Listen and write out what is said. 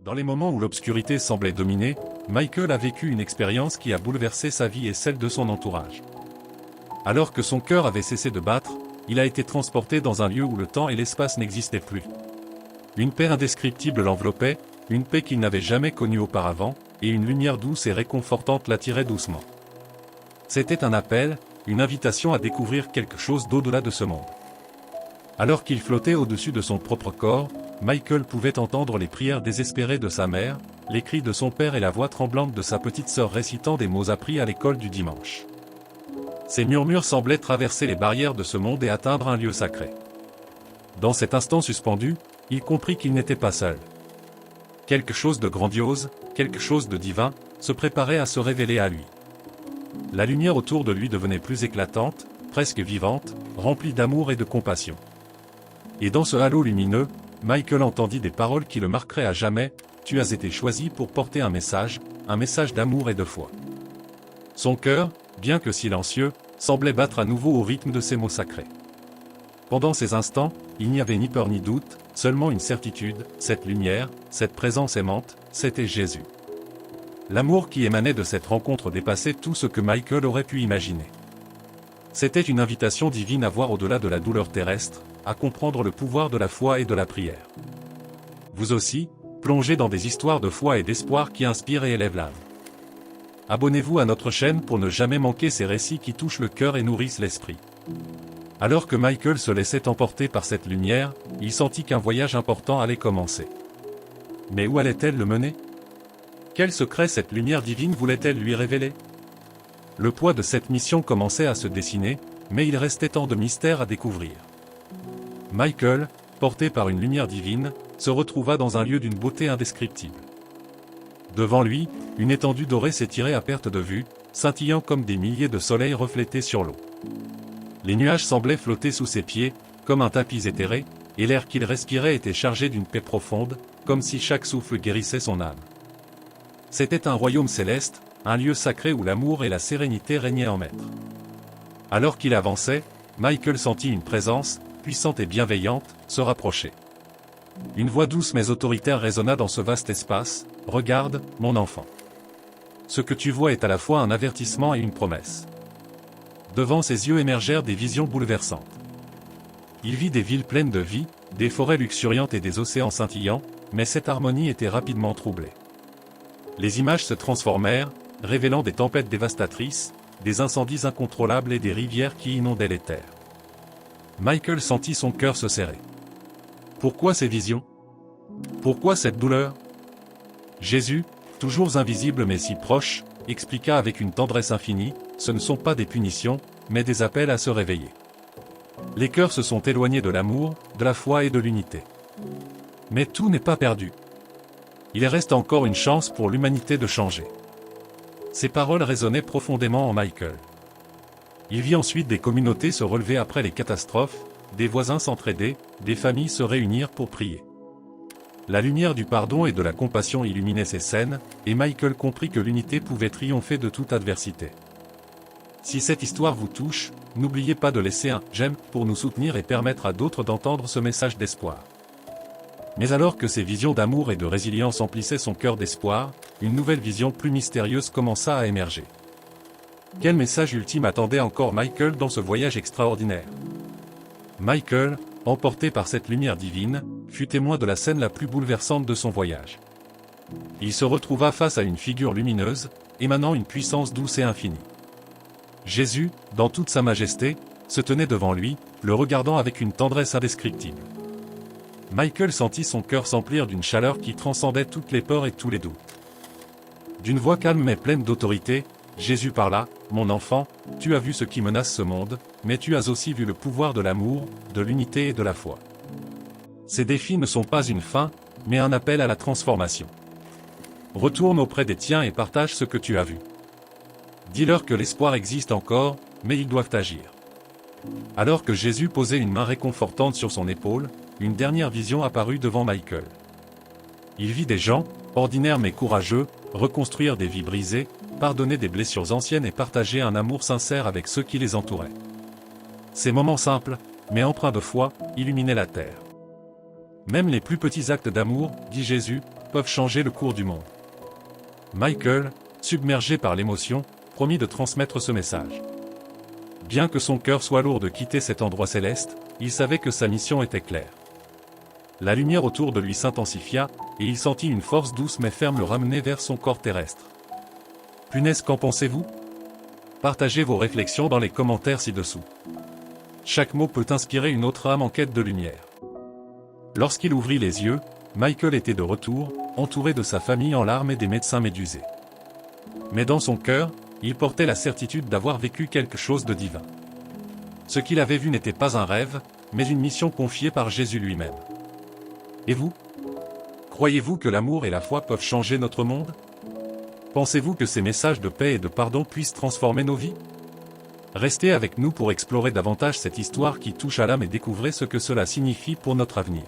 Dans les moments où l'obscurité semblait dominer, Michael a vécu une expérience qui a bouleversé sa vie et celle de son entourage. Alors que son cœur avait cessé de battre, il a été transporté dans un lieu où le temps et l'espace n'existaient plus. Une paix indescriptible l'enveloppait, une paix qu'il n'avait jamais connue auparavant, et une lumière douce et réconfortante l'attirait doucement. C'était un appel, une invitation à découvrir quelque chose d'au-delà de ce monde. Alors qu'il flottait au-dessus de son propre corps, Michael pouvait entendre les prières désespérées de sa mère, les cris de son père et la voix tremblante de sa petite sœur récitant des mots appris à l'école du dimanche. Ces murmures semblaient traverser les barrières de ce monde et atteindre un lieu sacré. Dans cet instant suspendu, il comprit qu'il n'était pas seul. Quelque chose de grandiose, quelque chose de divin, se préparait à se révéler à lui. La lumière autour de lui devenait plus éclatante, presque vivante, remplie d'amour et de compassion. Et dans ce halo lumineux, Michael entendit des paroles qui le marqueraient à jamais: « Tu as été choisi pour porter un message d'amour et de foi. » Son cœur, bien que silencieux, semblait battre à nouveau au rythme de ces mots sacrés. Pendant ces instants, il n'y avait ni peur ni doute, seulement une certitude: cette lumière, cette présence aimante, c'était Jésus. L'amour qui émanait de cette rencontre dépassait tout ce que Michael aurait pu imaginer. C'était une invitation divine à voir au-delà de la douleur terrestre, à comprendre le pouvoir de la foi et de la prière. Vous aussi, plongez dans des histoires de foi et d'espoir qui inspirent et élèvent l'âme. Abonnez-vous à notre chaîne pour ne jamais manquer ces récits qui touchent le cœur et nourrissent l'esprit. Alors que Michael se laissait emporter par cette lumière, il sentit qu'un voyage important allait commencer. Mais où allait-elle le mener? Quel secret cette lumière divine voulait-elle lui révéler? Le poids de cette mission commençait à se dessiner, mais il restait tant de mystères à découvrir. Michael, porté par une lumière divine, se retrouva dans un lieu d'une beauté indescriptible. Devant lui, une étendue dorée s'étirait à perte de vue, scintillant comme des milliers de soleils reflétés sur l'eau. Les nuages semblaient flotter sous ses pieds, comme un tapis éthéré, et l'air qu'il respirait était chargé d'une paix profonde, comme si chaque souffle guérissait son âme. C'était un royaume céleste, un lieu sacré où l'amour et la sérénité régnaient en maître. Alors qu'il avançait, Michael sentit une présence, puissante et bienveillante, se rapprocher. Une voix douce mais autoritaire résonna dans ce vaste espace: « Regarde, mon enfant. Ce que tu vois est à la fois un avertissement et une promesse. » Devant ses yeux émergèrent des visions bouleversantes. Il vit des villes pleines de vie, des forêts luxuriantes et des océans scintillants, mais cette harmonie était rapidement troublée. Les images se transformèrent, révélant des tempêtes dévastatrices, des incendies incontrôlables et des rivières qui inondaient les terres. Michael sentit son cœur se serrer. Pourquoi ces visions? Pourquoi cette douleur? Jésus, toujours invisible mais si proche, expliqua avec une tendresse infinie: ce ne sont pas des punitions, mais des appels à se réveiller. Les cœurs se sont éloignés de l'amour, de la foi et de l'unité. Mais tout n'est pas perdu. Il reste encore une chance pour l'humanité de changer. Ces paroles résonnaient profondément en Michael. Il vit ensuite des communautés se relever après les catastrophes, des voisins s'entraider, des familles se réunir pour prier. La lumière du pardon et de la compassion illuminait ces scènes, et Michael comprit que l'unité pouvait triompher de toute adversité. Si cette histoire vous touche, n'oubliez pas de laisser un « j'aime » pour nous soutenir et permettre à d'autres d'entendre ce message d'espoir. Mais alors que ces visions d'amour et de résilience emplissaient son cœur d'espoir, une nouvelle vision plus mystérieuse commença à émerger. Quel message ultime attendait encore Michael dans ce voyage extraordinaire? Michael, emporté par cette lumière divine, fut témoin de la scène la plus bouleversante de son voyage. Il se retrouva face à une figure lumineuse, émanant une puissance douce et infinie. Jésus, dans toute sa majesté, se tenait devant lui, le regardant avec une tendresse indescriptible. Michael sentit son cœur s'emplir d'une chaleur qui transcendait toutes les peurs et tous les doutes. D'une voix calme mais pleine d'autorité, Jésus parla: « Mon enfant, tu as vu ce qui menace ce monde, mais tu as aussi vu le pouvoir de l'amour, de l'unité et de la foi. Ces défis ne sont pas une fin, mais un appel à la transformation. Retourne auprès des tiens et partage ce que tu as vu. Dis-leur que l'espoir existe encore, mais ils doivent agir. » Alors que Jésus posait une main réconfortante sur son épaule, une dernière vision apparut devant Michael. Il vit des gens, ordinaires mais courageux, reconstruire des vies brisées, pardonner des blessures anciennes et partager un amour sincère avec ceux qui les entouraient. Ces moments simples, mais empreints de foi, illuminaient la terre. Même les plus petits actes d'amour, dit Jésus, peuvent changer le cours du monde. Michael, submergé par l'émotion, promit de transmettre ce message. Bien que son cœur soit lourd de quitter cet endroit céleste, il savait que sa mission était claire. La lumière autour de lui s'intensifia, et il sentit une force douce mais ferme le ramener vers son corps terrestre. Punaise, qu'en pensez-vous? Partagez vos réflexions dans les commentaires ci-dessous. Chaque mot peut inspirer une autre âme en quête de lumière. Lorsqu'il ouvrit les yeux, Michael était de retour, entouré de sa famille en larmes et des médecins médusés. Mais dans son cœur, il portait la certitude d'avoir vécu quelque chose de divin. Ce qu'il avait vu n'était pas un rêve, mais une mission confiée par Jésus lui-même. Et vous? Croyez-vous que l'amour et la foi peuvent changer notre monde? Pensez-vous que ces messages de paix et de pardon puissent transformer nos vies? Restez avec nous pour explorer davantage cette histoire qui touche à l'âme et découvrez ce que cela signifie pour notre avenir.